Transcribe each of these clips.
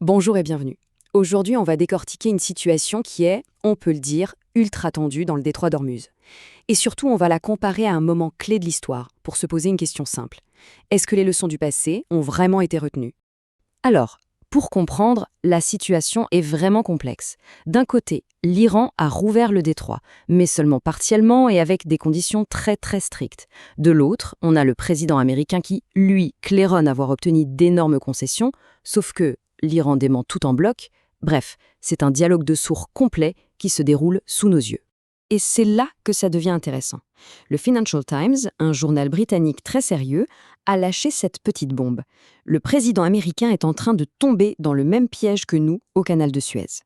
Bonjour et bienvenue. Aujourd'hui, on va décortiquer une situation qui est, on peut le dire, ultra tendue dans le détroit d'Ormuz. Et surtout, on va la comparer à un moment clé de l'histoire pour se poser une question simple. Est-ce que les leçons du passé ont vraiment été retenues? Alors, pour comprendre, la situation est vraiment complexe. D'un côté, l'Iran a rouvert le détroit, mais seulement partiellement et avec des conditions très très strictes. De l'autre, on a le président américain qui, lui, claironne avoir obtenu d'énormes concessions, sauf que l'Iran dément tout en bloc. Bref, c'est un dialogue de sourds complet qui se déroule sous nos yeux. Et c'est là que ça devient intéressant. Le Financial Times, un journal britannique très sérieux, a lâché cette petite bombe. Le président américain est en train de tomber dans le même piège que nous au canal de Suez.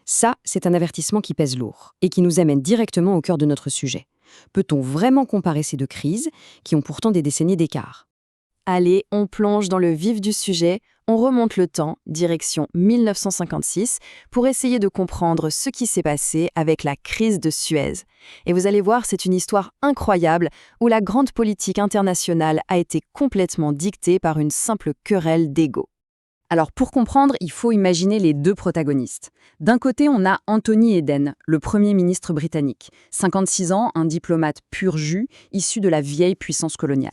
Ça, c'est un avertissement qui pèse lourd et qui nous amène directement au cœur de notre sujet. Peut-on vraiment comparer ces deux crises, qui ont pourtant des décennies d'écart? Allez, on plonge dans le vif du sujet, on remonte le temps, direction 1956, pour essayer de comprendre ce qui s'est passé avec la crise de Suez. Et vous allez voir, c'est une histoire incroyable où la grande politique internationale a été complètement dictée par une simple querelle d'ego. Alors pour comprendre, il faut imaginer les deux protagonistes. D'un côté, on a Anthony Eden, le Premier ministre britannique. 56 ans, un diplomate pur jus, issu de la vieille puissance coloniale.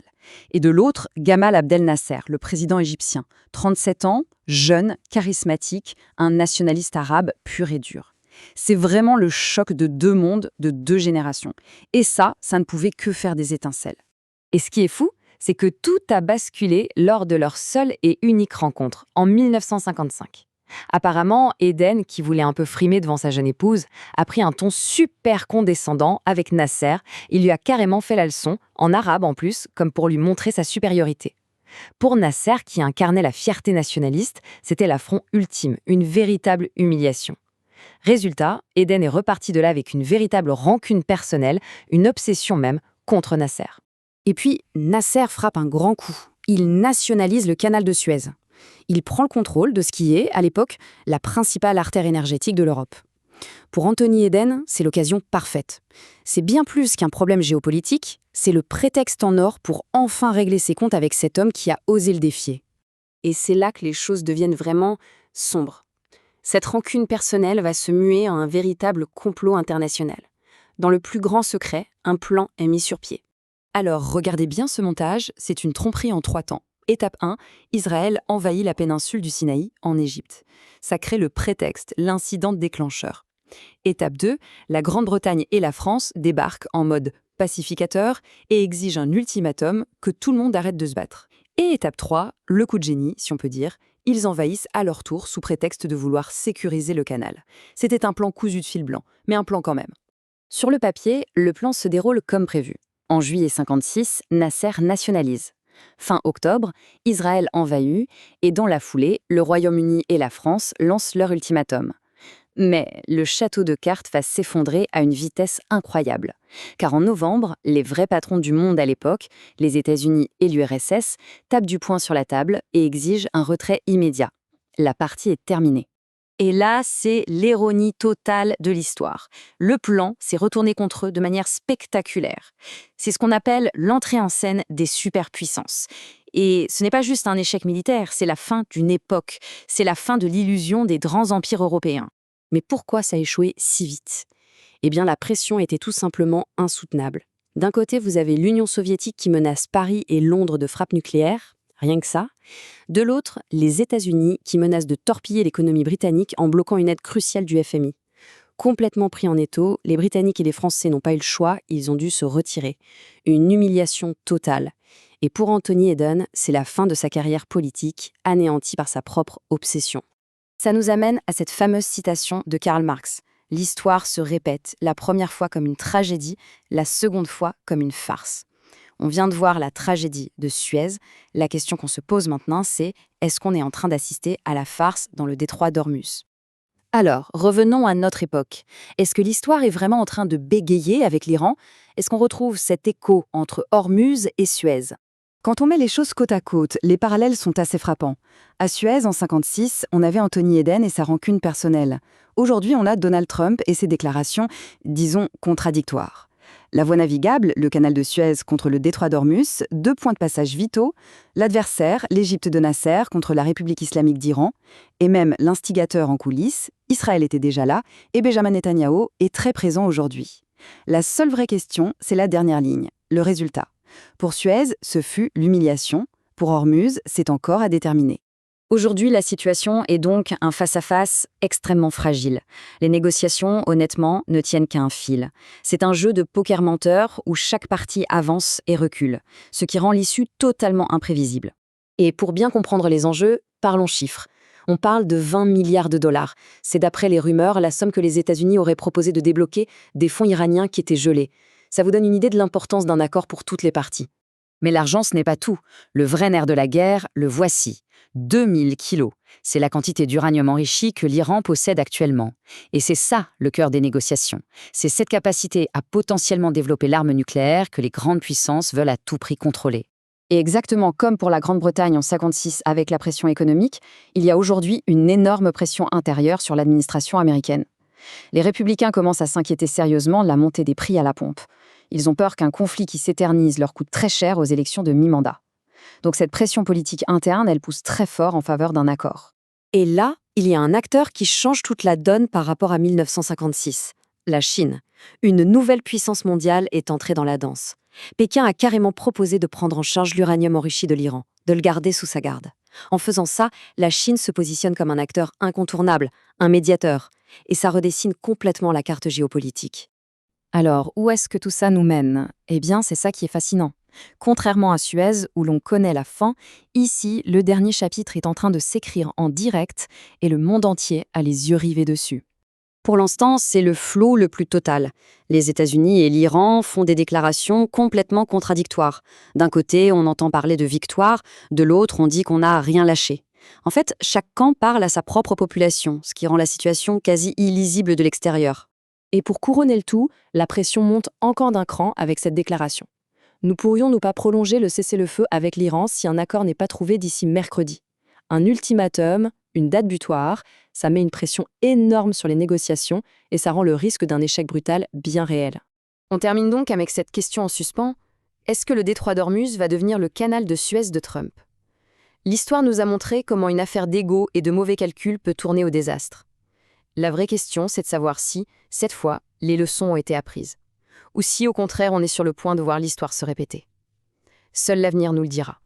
Et de l'autre, Gamal Abdel Nasser, le président égyptien. 37 ans, jeune, charismatique, un nationaliste arabe pur et dur. C'est vraiment le choc de deux mondes, de deux générations. Et ça ne pouvait que faire des étincelles. Et ce qui est fou, c'est que tout a basculé lors de leur seule et unique rencontre, en 1955. Apparemment, Eden, qui voulait un peu frimer devant sa jeune épouse, a pris un ton super condescendant avec Nasser. Il lui a carrément fait la leçon, en arabe en plus, comme pour lui montrer sa supériorité. Pour Nasser, qui incarnait la fierté nationaliste, c'était l'affront ultime, une véritable humiliation. Résultat, Eden est reparti de là avec une véritable rancune personnelle, une obsession même, contre Nasser. Et puis, Nasser frappe un grand coup. Il nationalise le canal de Suez. Il prend le contrôle de ce qui est, à l'époque, la principale artère énergétique de l'Europe. Pour Anthony Eden, c'est l'occasion parfaite. C'est bien plus qu'un problème géopolitique, c'est le prétexte en or pour enfin régler ses comptes avec cet homme qui a osé le défier. Et c'est là que les choses deviennent vraiment sombres. Cette rancune personnelle va se muer en un véritable complot international. Dans le plus grand secret, un plan est mis sur pied. Alors, regardez bien ce montage, c'est une tromperie en 3 temps. Étape 1, Israël envahit la péninsule du Sinaï, en Égypte. Ça crée le prétexte, l'incident déclencheur. Étape 2, la Grande-Bretagne et la France débarquent en mode pacificateur et exigent un ultimatum que tout le monde arrête de se battre. Et étape 3, le coup de génie, si on peut dire, ils envahissent à leur tour sous prétexte de vouloir sécuriser le canal. C'était un plan cousu de fil blanc, mais un plan quand même. Sur le papier, le plan se déroule comme prévu. En juillet 56, Nasser nationalise. Fin octobre, Israël envahit et dans la foulée, le Royaume-Uni et la France lancent leur ultimatum. Mais le château de cartes va s'effondrer à une vitesse incroyable. Car en novembre, les vrais patrons du monde à l'époque, les États-Unis et l'URSS, tapent du poing sur la table et exigent un retrait immédiat. La partie est terminée. Et là, c'est l'ironie totale de l'histoire. Le plan s'est retourné contre eux de manière spectaculaire. C'est ce qu'on appelle l'entrée en scène des superpuissances. Et ce n'est pas juste un échec militaire, c'est la fin d'une époque. C'est la fin de l'illusion des grands empires européens. Mais pourquoi ça a échoué si vite? Eh bien, la pression était tout simplement insoutenable. D'un côté, vous avez l'Union soviétique qui menace Paris et Londres de frappes nucléaires. Rien que ça. De l'autre, les États-Unis qui menacent de torpiller l'économie britannique en bloquant une aide cruciale du FMI. Complètement pris en étau, les Britanniques et les Français n'ont pas eu le choix, ils ont dû se retirer. Une humiliation totale. Et pour Anthony Eden, c'est la fin de sa carrière politique, anéantie par sa propre obsession. Ça nous amène à cette fameuse citation de Karl Marx. L'histoire se répète, la première fois comme une tragédie, la seconde fois comme une farce. On vient de voir la tragédie de Suez. La question qu'on se pose maintenant, c'est est-ce qu'on est en train d'assister à la farce dans le détroit d'Ormuz? Alors, revenons à notre époque. Est-ce que l'histoire est vraiment en train de bégayer avec l'Iran? Est-ce qu'on retrouve cet écho entre Ormuz et Suez? Quand on met les choses côte à côte, les parallèles sont assez frappants. À Suez, en 1956, on avait Anthony Eden et sa rancune personnelle. Aujourd'hui, on a Donald Trump et ses déclarations, disons, contradictoires. La voie navigable, le canal de Suez contre le détroit d'Ormuz, 2 points de passage vitaux, l'adversaire, l'Égypte de Nasser contre la République islamique d'Iran, et même l'instigateur en coulisses, Israël était déjà là, et Benjamin Netanyahou est très présent aujourd'hui. La seule vraie question, c'est la dernière ligne, le résultat. Pour Suez, ce fut l'humiliation. Pour Ormuz, c'est encore à déterminer. Aujourd'hui, la situation est donc un face-à-face extrêmement fragile. Les négociations, honnêtement, ne tiennent qu'à un fil. C'est un jeu de poker menteur où chaque partie avance et recule, ce qui rend l'issue totalement imprévisible. Et pour bien comprendre les enjeux, parlons chiffres. On parle de 20 milliards de dollars. C'est d'après les rumeurs la somme que les États-Unis auraient proposé de débloquer des fonds iraniens qui étaient gelés. Ça vous donne une idée de l'importance d'un accord pour toutes les parties. Mais l'argent, ce n'est pas tout. Le vrai nerf de la guerre, le voici. 2000 kilos. C'est la quantité d'uranium enrichi que l'Iran possède actuellement. Et c'est ça, le cœur des négociations. C'est cette capacité à potentiellement développer l'arme nucléaire que les grandes puissances veulent à tout prix contrôler. Et exactement comme pour la Grande-Bretagne en 1956 avec la pression économique, il y a aujourd'hui une énorme pression intérieure sur l'administration américaine. Les républicains commencent à s'inquiéter sérieusement de la montée des prix à la pompe. Ils ont peur qu'un conflit qui s'éternise leur coûte très cher aux élections de mi-mandat. Donc cette pression politique interne, elle pousse très fort en faveur d'un accord. Et là, il y a un acteur qui change toute la donne par rapport à 1956. La Chine. Une nouvelle puissance mondiale est entrée dans la danse. Pékin a carrément proposé de prendre en charge l'uranium enrichi de l'Iran, de le garder sous sa garde. En faisant ça, la Chine se positionne comme un acteur incontournable, un médiateur, et ça redessine complètement la carte géopolitique. Alors, où est-ce que tout ça nous mène? Eh bien, c'est ça qui est fascinant. Contrairement à Suez, où l'on connaît la fin, ici, le dernier chapitre est en train de s'écrire en direct et le monde entier a les yeux rivés dessus. Pour l'instant, c'est le flou le plus total. Les États-Unis et l'Iran font des déclarations complètement contradictoires. D'un côté, on entend parler de victoire, de l'autre, on dit qu'on n'a rien lâché. En fait, chaque camp parle à sa propre population, ce qui rend la situation quasi illisible de l'extérieur. Et pour couronner le tout, la pression monte encore d'un cran avec cette déclaration. Nous pourrions pas prolonger le cessez-le-feu avec l'Iran si un accord n'est pas trouvé d'ici mercredi. Un ultimatum, une date butoir, ça met une pression énorme sur les négociations et ça rend le risque d'un échec brutal bien réel. On termine donc avec cette question en suspens. Est-ce que le détroit d'Ormuz va devenir le canal de Suez de Trump? L'histoire nous a montré comment une affaire d'ego et de mauvais calculs peut tourner au désastre. La vraie question, c'est de savoir si, cette fois, les leçons ont été apprises. Ou si, au contraire, on est sur le point de voir l'histoire se répéter. Seul l'avenir nous le dira.